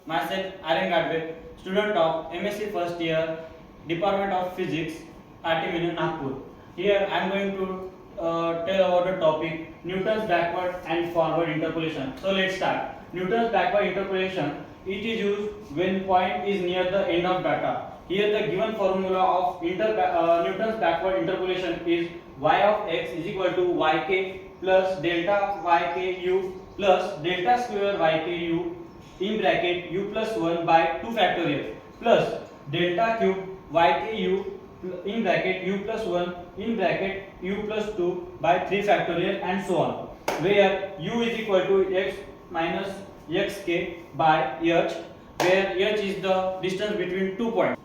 Myself, Aaron Gadve, student of MSc first year, Department of Physics, RT Nagpur. Here I am going to tell about the topic Newton's backward and forward interpolation. So let's start. Newton's backward interpolation, it is used when point is near the end of data. Here the given formula of Newton's backward interpolation is y of x is equal to yk plus delta yku plus delta square yku in bracket u plus 1 by 2 factorial plus delta cube yku in bracket u plus 1 in bracket u plus 2 by 3 factorial and so on, where u is equal to x minus xk by h, where h is the distance between 2 points.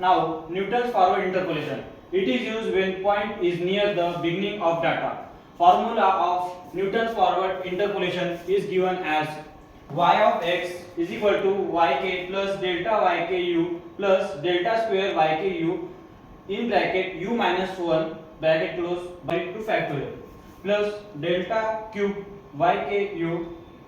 Now Newton's forward interpolation, it is used when point is near the beginning of data. Formula of Newton's forward interpolation is given as y of x is equal to yk plus delta yku plus delta square yku in bracket u minus 1 bracket close by 2 factorial plus delta cube yku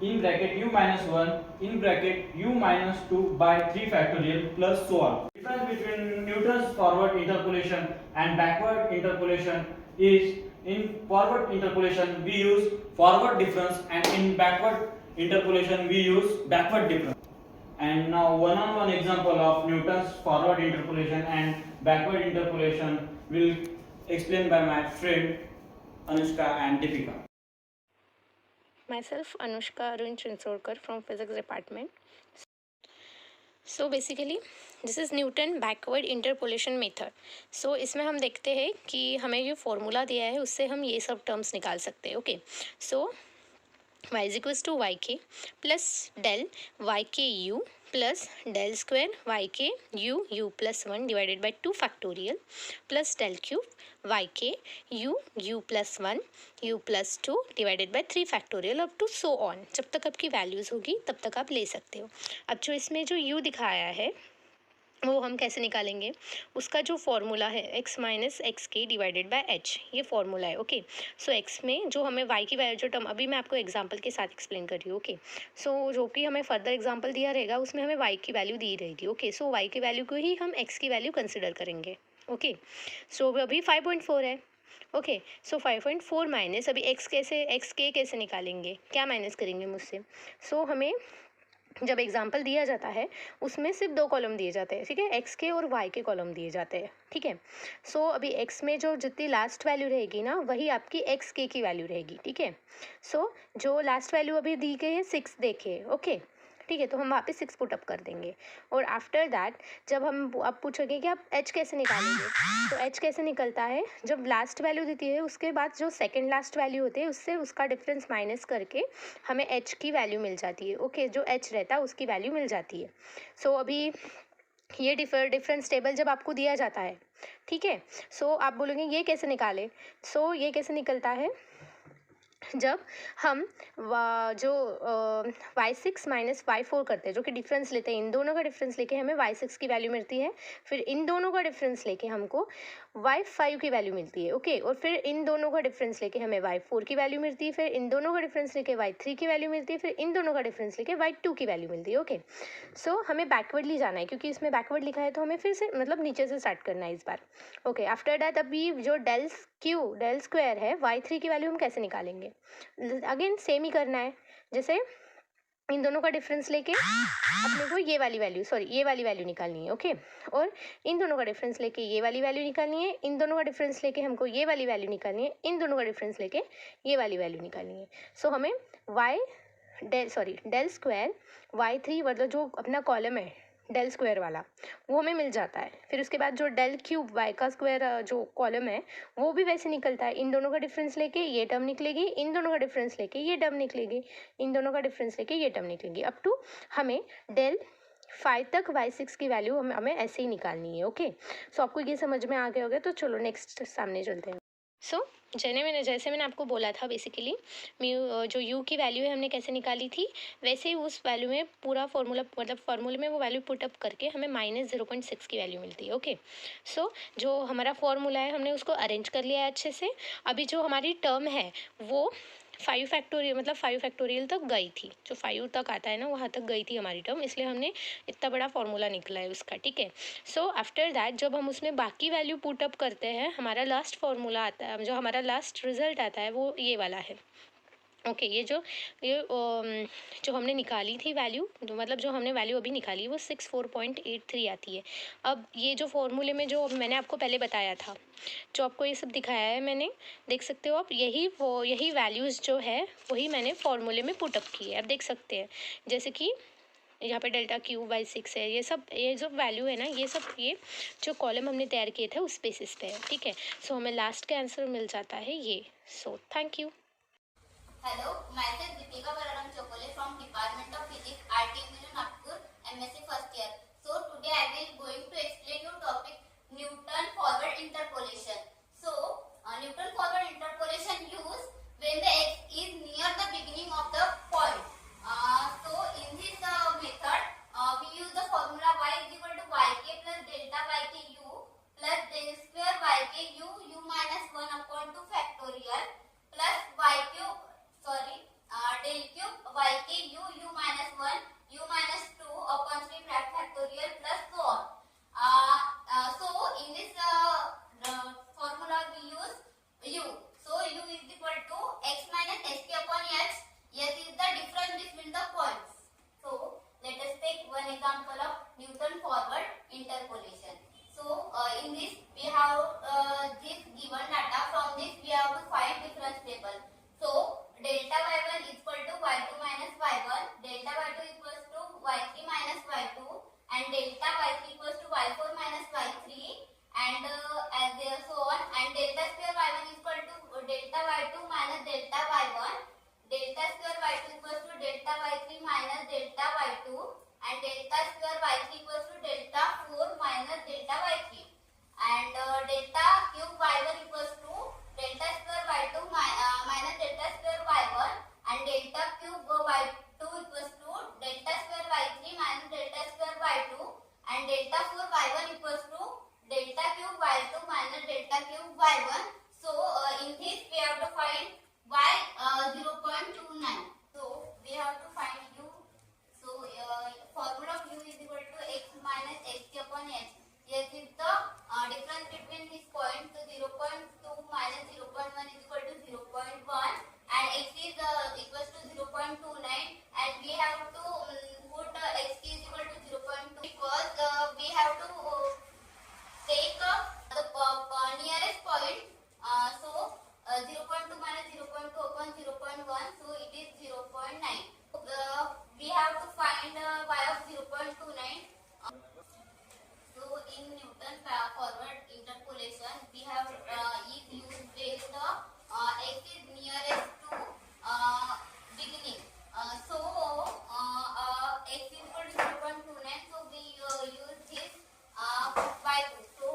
in bracket u minus 1 in bracket u minus 2 by 3 factorial plus so on. Difference between Newton's forward interpolation and backward interpolation is, in forward interpolation we use forward difference and in backward interpolation we use backward difference. And now one-on-one example of Newton's forward interpolation and backward interpolation will explained by my friend Anushka and Deepika. Myself Anushka Arun Chinsorkar from Physics Department. So basically this is Newton backward interpolation method. So इसमें हम देखते हैं कि हमें जो formula दिया है उससे हम ये सब टर्म्स निकाल सकते हैं. Okay, so y is equals to yk plus del yku plus del square yku u plus 1 divided by 2 factorial plus del cube yk u plus 1 u plus 2 divided by 3 factorial up to so on. जब तक आपकी values होगी तब तक आप ले सकते हो. अब जो इसमें जो u दिखाया है वो हम कैसे निकालेंगे, उसका जो फॉर्मूला है x माइनस एक्स के डिवाइडेड बाय h, ये फॉर्मूला है. ओके, सो x में जो हमें y की वैल्यू, जो टर्म अभी मैं आपको एग्जांपल के साथ एक्सप्लेन कर रही हूँ. ओके, सो जो कि हमें फर्दर एग्जांपल दिया रहेगा उसमें हमें y की वैल्यू दी रहेगी. ओके, सो y की वैल्यू को ही हम x की वैल्यू कंसिडर करेंगे. ओके, सो अभी 5.4 है. ओके, सो 5.4 माइनस अभी एक्स के कैसे निकालेंगे, क्या माइनस करेंगे मुझसे. सो हमें जब एग्जाम्पल दिया जाता है उसमें सिर्फ 2 कॉलम दिए जाते हैं. ठीक है, एक्स के और वाई के कॉलम दिए जाते हैं. ठीक है, सो अभी एक्स में जो जितनी लास्ट वैल्यू रहेगी ना वही आपकी एक्स के की वैल्यू रहेगी. ठीक है, सो जो लास्ट वैल्यू अभी दी गई है 6 देखिए. ओके, ठीक है, तो हम वहाँ पे 6 पुट अप कर देंगे. और आफ्टर दैट जब हम आप पूछोगे कि आप एच कैसे निकालेंगे, तो एच कैसे निकलता है, जब लास्ट वैल्यू देती है उसके बाद जो सेकंड लास्ट वैल्यू होती है उससे उसका डिफरेंस माइनस करके हमें एच की वैल्यू मिल जाती है. ओके, जो एच रहता है उसकी वैल्यू मिल जाती है. सो अभी ये डिफरेंस टेबल जब आपको दिया जाता है, ठीक है, सो आप बोलोगे ये कैसे निकाले. सो ये कैसे निकलता है, जब हम जो y6 माइनस y4 करते हैं, जो कि डिफरेंस लेते हैं, इन दोनों का डिफरेंस लेके हमें y6 की वैल्यू मिलती है. फिर इन दोनों का डिफरेंस लेके हमको y5 की वैल्यू मिलती है. ओके, और फिर इन दोनों का डिफरेंस लेके हमें y4 की वैल्यू मिलती है. फिर इन दोनों का डिफरेंस लेके y3 की वैल्यू मिलती है. फिर इन दोनों का डिफरेंस लेके y2 की वैल्यू मिलती है. ओके, सो हमें बैकवर्डली जाना है क्योंकि इसमें बैकवर्ड लिखा है तो हमें फिर से मतलब नीचे से स्टार्ट करना है इस बार. ओके, आफ्टर दैट अभी जो डेल स्क्वायर है y3 की वैल्यू हम कैसे निकालेंगे, अगेन सेम ही करना है. जैसे इन दोनों का डिफरेंस लेके अपने को ये वाली वैल्यू निकालनी है. ओके, और इन दोनों का डिफरेंस लेके ये वाली वैल्यू निकालनी है. इन दोनों का डिफरेंस लेके हमको ये वाली वैल्यू निकालनी है. इन दोनों का डिफरेंस लेके ये वाली वैल्यू निकालनी है. सो हमें डेल स्क्वायर y3 मतलब जो अपना कॉलम है डेल स्क्वायर वाला वो हमें मिल जाता है. फिर उसके बाद जो डेल क्यूब वाई का स्क्वायर जो कॉलम है वो भी वैसे निकलता है. इन दोनों का डिफरेंस लेके ये टर्म निकलेगी, इन दोनों का डिफरेंस लेके ये टर्म निकलेगी, इन दोनों का डिफरेंस लेके ये टर्म निकलेगी, अप टू हमें डेल 5 तक y6 की वैल्यू हमें ऐसे ही निकालनी है. ओके, सो आपको ये समझ में आ गया होगा. तो चलो नेक्स्ट सामने चलते हैं. सो जैसे मैंने आपको बोला था बेसिकली जो u की वैल्यू है हमने कैसे निकाली थी, वैसे ही उस वैल्यू में पूरा फार्मूला मतलब फार्मूले में वो वैल्यू पुट अप करके हमें -0.6 की वैल्यू मिलती है. ओके, सो जो हमारा फार्मूला है हमने उसको अरेंज कर लिया है अच्छे से. अभी जो हमारी टर्म है वो 5 फैक्टोरियल मतलब 5 फैक्टोरियल तक गई थी, जो 5 तक आता है ना वहाँ तक गई थी हमारी टर्म, इसलिए हमने इतना बड़ा फॉर्मूला निकला है उसका, ठीक है। सो आफ्टर दैट जब हम उसमें बाकी वैल्यू पुट अप करते हैं, हमारा लास्ट फॉर्मूला आता है, जो हमारा लास्ट रिजल्ट आता है वो ये वाला है। ओके जो हमने निकाली थी वैल्यू, जो मतलब जो हमने वैल्यू अभी निकाली वो 64.83 आती है। अब ये जो फॉर्मूले में जो मैंने आपको पहले बताया था, जो आपको ये सब दिखाया है मैंने, देख सकते हो आप, यही वैल्यूज़ जो है वही मैंने फॉर्मूले में पुट अप की है। आप देख सकते हैं जैसे कि यहाँ पे डेल्टा क्यू बाई 6 है, ये जो वैल्यू है ना, ये जो कॉलम हमने तैयार किए थे उस बेसिस पे है, ठीक है। सो हमें लास्ट का आंसर मिल जाता है ये। So thank you. Hello, myself Deepika Balaram Chokole from Department of Physics, RTMU Nagpur, MSc first year. So today I will going to explain you topic Newton forward interpolation. So Newton forward interpolation used when the x is near the beginning of the point. So in this method we use the formula y is equal to yk plus delta yk u plus del square yk u minus 1 upon 2 factorial plus y cube del cube yk u minus 1 u minus 2 upon 3 factorial plus so on. So in this formula we use u. So u is equal to x minus sk upon h. S is the difference between the points. So let us take one example of Newton forward interpolation. So in this we have this given data. From this we have to find difference table. So delta y1 is equal to y2 minus y1, delta y2 equals to y3 minus y2, and delta y3 equals to y4 minus y3, and as there so on. And delta square y1 is equal to delta y2 minus delta y1, delta square y2 equals to delta y3 minus delta y2, and delta square y3 equals to delta 4 minus delta y3, and delta cube y1 equals to delta square y2 minus delta square y1, and delta cube y2 equals to delta square y3 minus delta square y2, and delta 4 y1 equals to delta cube y2 minus delta cube y1. So in this we have to find y 0.29. So we have to find u. So formula of u is equal to x minus sk upon h. Yes is the difference between this point. So 0.2 minus 0.1 is equal to 0.1, and x is equals to 0.29, and we have to put x is equal to 0.2 because we have to take the nearest point. So 0.2 minus 0.2 upon 0.1, so it is 0.9. We have to find y of 0.29. So in Newton forward interpolation, we have is used where the x is nearest to beginning. So x is equal to 0.29. So we use this y2. So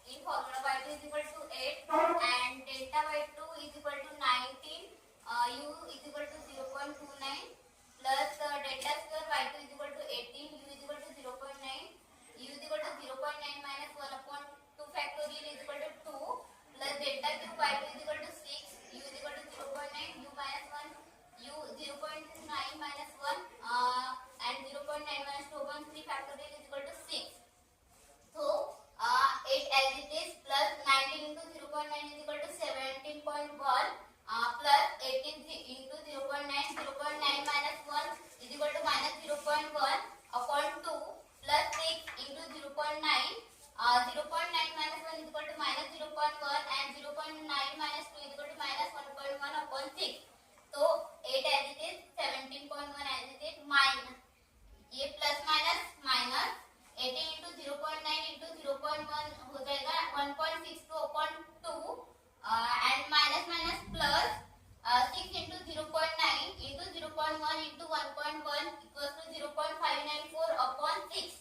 in formula y2 is equal to 8, and delta y2 is equal to 19. U is equal to 0.29 plus delta square y2 is equal to 18. U is equal to 0.9. U is equal to 0.9 minus 1 upon 2 factorial is equal to 2 plus delta cube y2 is equal to 6. U is equal to 0.9. U minus 1. U 0.9 minus 1 and 0.9 minus 2 upon 3 factorial is equal to 6. So 8 as it is plus 19 into 0.9 is equal to 17.1 plus 18 into 0.9. 0.9 minus 1 is equal to minus 0.1 upon 2 plus 6 into 0.9. 0.9 minus 1 is equal to minus 0.1, and 0.9 minus 2 is equal to minus 1.1 upon 6. So 8 as it is, 17.1 as it is, minus ये plus minus minus 18 into 0.9 into 0.1 हो जाएगा 1.62 upon 2 and minus minus plus 6 into 0.9 into 0.1 into 1.1 equals to 0.594 upon 6.